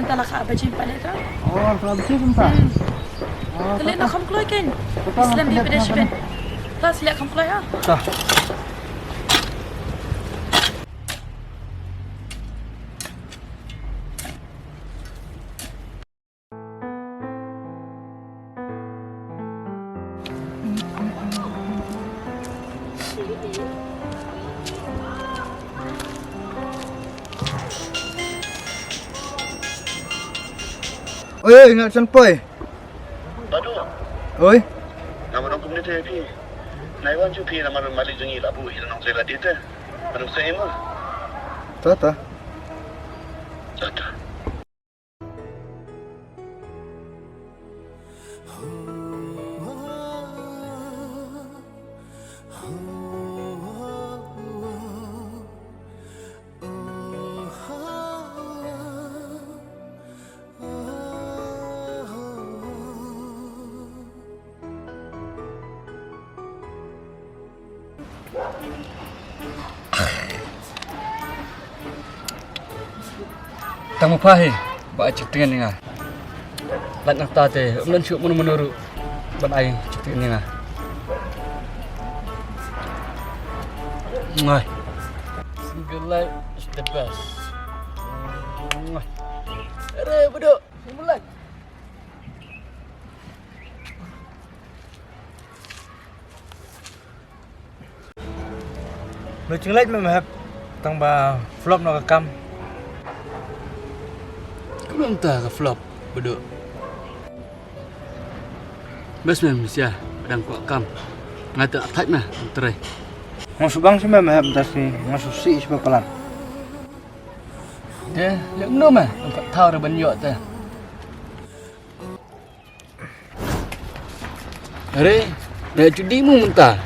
minta lah kak baju balik tu. Oh, kalau begitu sebentar. Oh, Kalian nak kamu keluar kan? Islam di pedestrian. Tak siap kamu keluar ya. Dah. Oi, ingat sampai. Badu, Oi. nama orang komuniti pi. Naiwan ju pi nama orang Malik jengi labu ina nong saya ladit eh. Mana saya mah? Tata. Tata. Tang mapahe ba cik dengan ninga lat nak tate umlan syuk menuru ban ai cik dengan ninga ngai single life is the best ngai are bodoh mulai Lucing light memang tang ba flop nak kam. belum entah ke flop bodoh best man sia padang kuat kam ngata type nah terai Masuk bang sih memang tas ni. Masuk si sebab pelan. dia lek mno mah empat tahu reban yok teh are dah judi mu mentah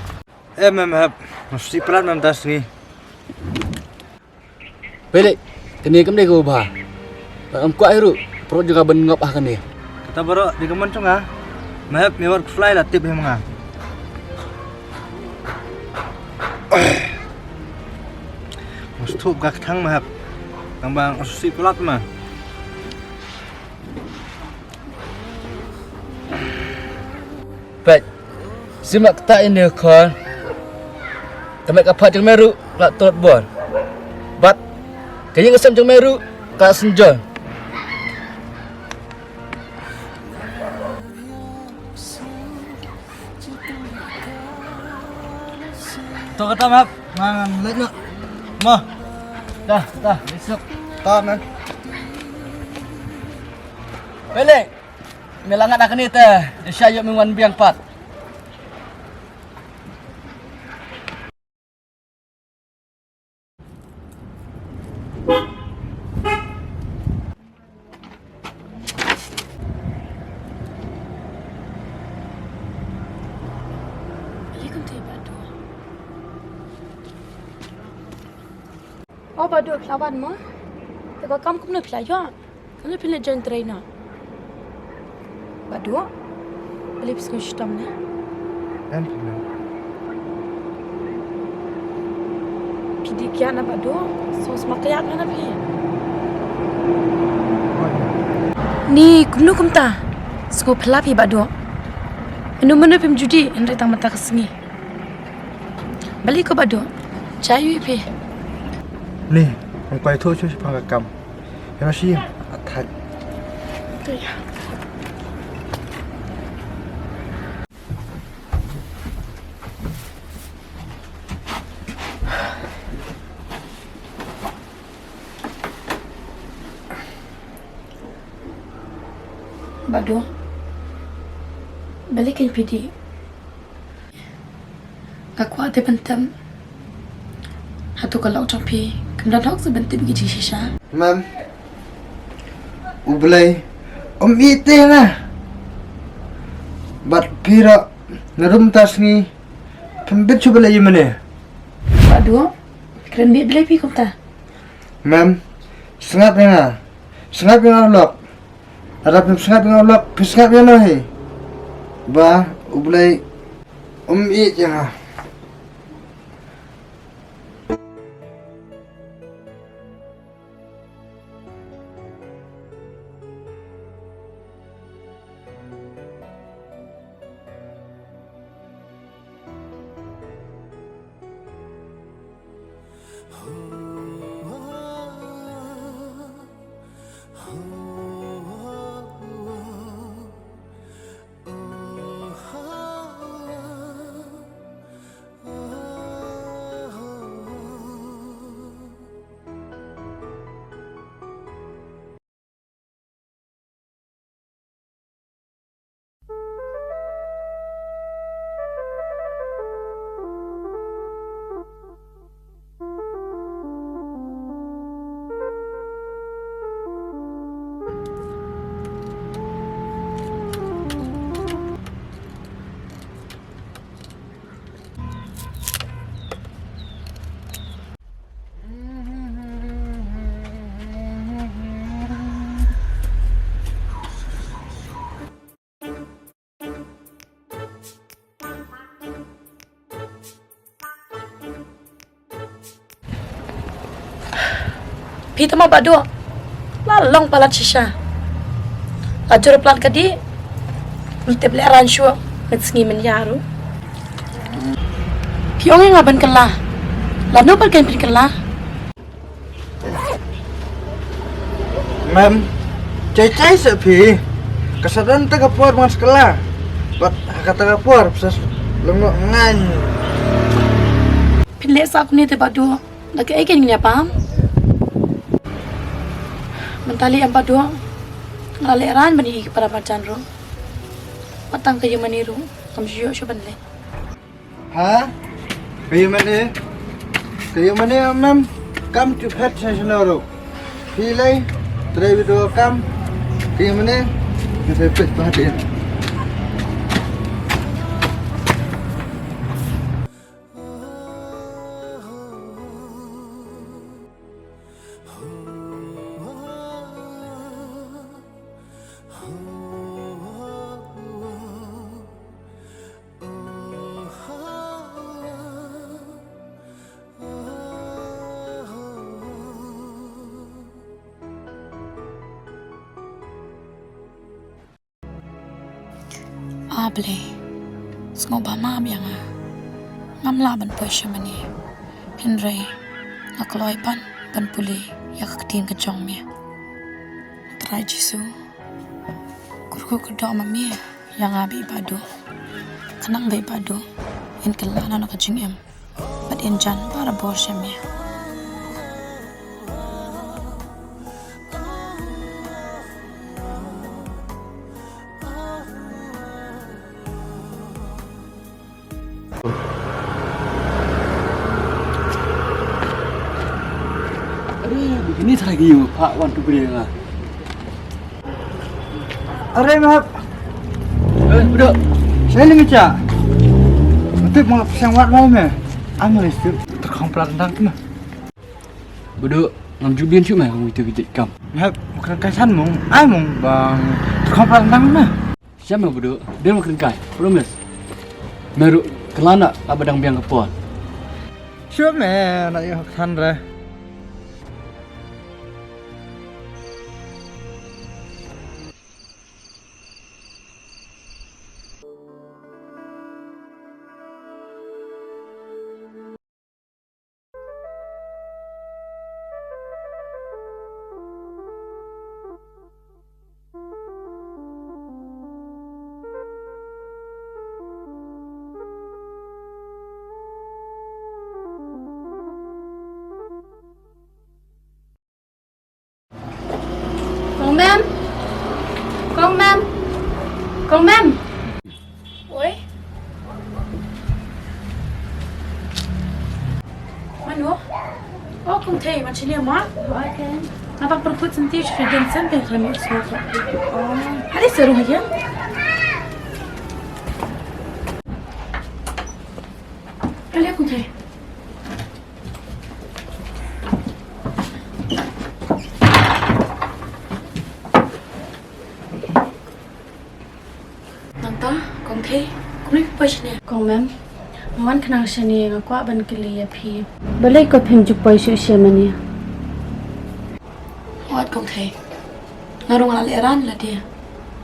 Memang masuk si pelan memang tas ni. Pelik, kini kem dia ke ubah. Am kuat iru, pro juga ben ngop ah kan dia. Kita baru di kemen cung ah. Mahap mi work fly lah tip yang manga. Masuk tup gak thang mahap. Tambang masuk si pelat mah. Baik. Simak tak ini kon. Tamak kapat jeng meru, lak tot bon. Bat, kayaknya ngesam jeng meru, kak senjol. Tuh kata mahap. Mangan lihat nak. Mah. Dah, besok. Tahan kan. Pelik. Melangat akan ni teh. Syayuk mingwan biang pat. Oh, badu pelawan mah. Tegak kamu kena pelayan. Kamu pilih jalan trainer. Badu, boleh pergi ke ni. Kan. Pidi kian apa badu? Sos makayat mana pi? Ni kumnu kumta. Sku pelapi badu. Menu-menu pem judi hendak tang mata kesengi. Balik ke badu. Cayu pi. Ni, orang kau itu cuci pangkat kam. Yang masih atas. Iya. Badu, balikin pidi. Aku ada bentam. Hatu kalau capi, kemudian aku sebentar pergi sisa. Mam. Ublay. Ite na. Bat pira narum tas ni. Pembet coba lagi mana? Badu, keren biar beli pi kumta. Mam. Sengat na. Sengat yang lok. Ada sengat yang lok, sengat yang lain. Ba, ublay. Ite na. Pi tama bado. La long palat shisha. Ajur plan kadi. Ulti beli aran shua. Ngetsengi men yaru. Pi onge ngaban kala. La no perken pin kala. Mem, cai sepi. Kesadaan tak kapur mas sekolah. Buat kata kapur, bisa lengok ngan. Pin le sa aku ni te bado. Lagi aiken ni apa? Mentali am bado. Ngale ran bani para macan ro. Matang kayu maniru. Kam siyo syo banle. Hah? Kayu mana mem? Kam cepet saya senoro. Pilih. Try video kam. Kayu mana? Saya pet perhatian. Able. Sengoba mam yang ngam la ban poisha mani. Pinrei akloi pan ban puli ya kaktin ke jong me. Trai jisu. Kurku kedok mami yang abi bado. Kanang bai bado. In kelana nak jing em. Bat in jan para bosha me. Begini lagi yuk, Pak Wan tu beri ngah. Are maaf, Budak. saya lagi cak. Untuk mau pasang wat mau me. Amal itu terkomplat tentang tu mah. Budak ngam jubian cuma kamu itu kita kam. Maaf, bukan kasan mong, ai mong bang terkomplat tentang mah. Siapa budak? Dia makan kai. Promise. Meru kelana abadang biang kepon. Sure me, nak yo kan re. Con mem. Oi. Manu. Oh, con thấy mà chỉ liam á. Okay. Nó bắt perut senti sudah dan sampai kami semua. Oh, ada seru aja. Kali aku thấy. Con thấy cũng biết bao nhiêu con mem món khăn ăn xanh này quá bên kia liệp phi bữa nay có phim chụp bao nhiêu xem anh What con thấy nó rong lại ran là đi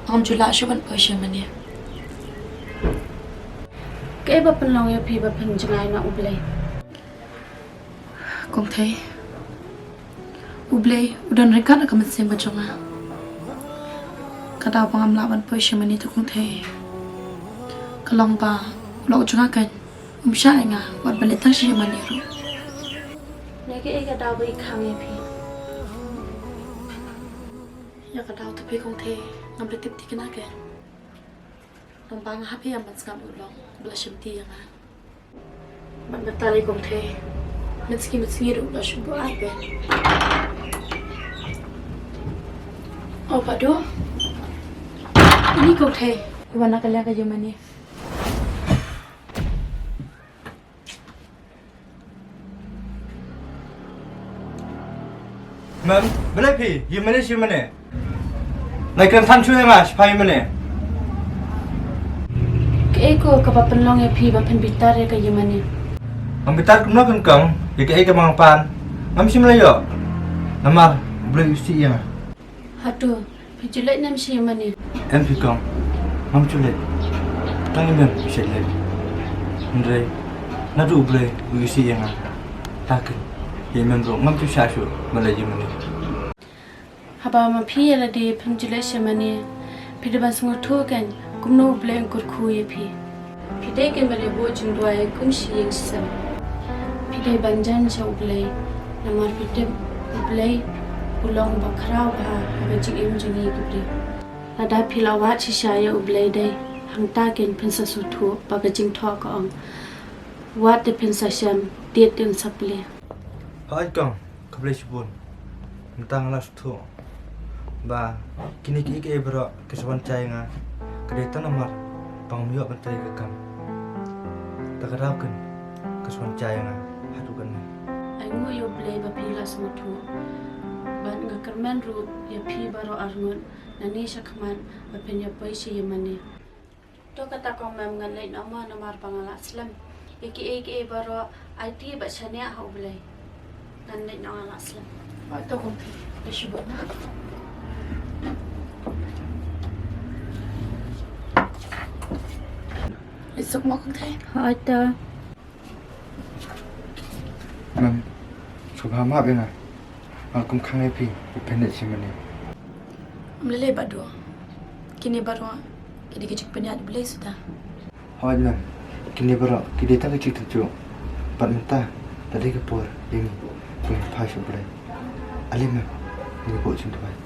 ông chụp lại số bên bao nhiêu anh cái bắp bên lòng liệp phi bắp hình chẳng ai nào ublay con thấy ublay udah rekat akan mesin bacaan kata pengam lawan bao nhiêu anh itu con thấy Kalong ba, lo juga kan, umsha nga, buat balik tang siya maniru. Nagi ega daw ba ikang ya pi. Ya ka daw tapi kong the, ngambil tip tikin aga. Nong bang happy yang mas ngam ulong, belasem ti nga. Man betali kong the, meski ru belasem bu aga. Oh padu, ini kong the, iwana kalian ka Germany. Mem, boleh pi, gimana? Naikkan tansu yang mas, pai mana? Eko kapapan long ya pi bapan bitar ya kayak gimana? Ang bitar kumno kengkeng, ya kayak ke mangpan. Ngam si Melayu. Namar, boleh usti ya. Hatu, pijulet nam shi mani. Em phi kong, ngam chulet. Tangi mem bisa le. Andre, nadu boleh usti ya. Takin, ye mem ro ngam tu shashu malaji mani. Haba ma pi la de pijulet shi mani. Pidaban sungu tu kan kumno bleng kur ku ye pi. Pidai kan bale bo jindwa ye kum shi yeng sam. Pidai banjan cha ublay. Namar pidai ublay ulong bakrau ba haba jing im jingi gibri. Lada pilawat shi shaya ublay day. Hang takin pinsa sutu baga jing thok ong. Wat de pinsa sham diet din sapli. Hai kong, kableh sibun. Mentang las tu. Ba, kini kiki bro kesawan cai nga. Kedeta namar pangmiok bentai gekam. Tak ada kan kesawan cai nga. Hadu kan. Ai ngu yo blay ba pila sutu. Ban nga kermen ru ya pi baro arngun. Nani shakman ba penya pai shi yemani. To kata kong mem ngan lay nama namar pangala slam. Eki baro IT ba chania hau blay. Ngan lay nama slam. Ay, ito kong isubot na. Isok mo kong tayo. Hata. Mem, subha maaf ya nga. Alkum kang epi, pendek si mani. Amlalay ba do? Kini baro, hindi ka chik panyad balay suda. Hai mem, kini bro kedeta kecil tu. Pat mentah tadi kepur ini punya pas boleh. Alim mem, ini buat cinta baik.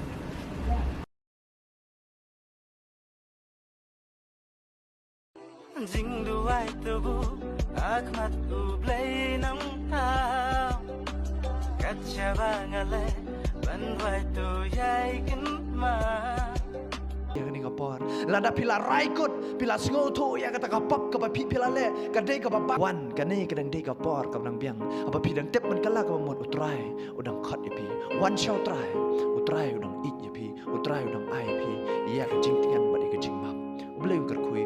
Jing duai tubu akmat ublay nam tao kacha bangale banwai tu yai kin ma yang ni kapor lada pila raikut pila sngoto ya kata kapap ka pi pila le ka dei ka ba wan ka ni ka dang dei kapor ka nang biang apa pidang tep man kala ka mod utrai udang khat ipi wan shau trai utrai udang it ipi utrai udang ai pi ya ka jing tingan ba ka jing mam bleu kar kui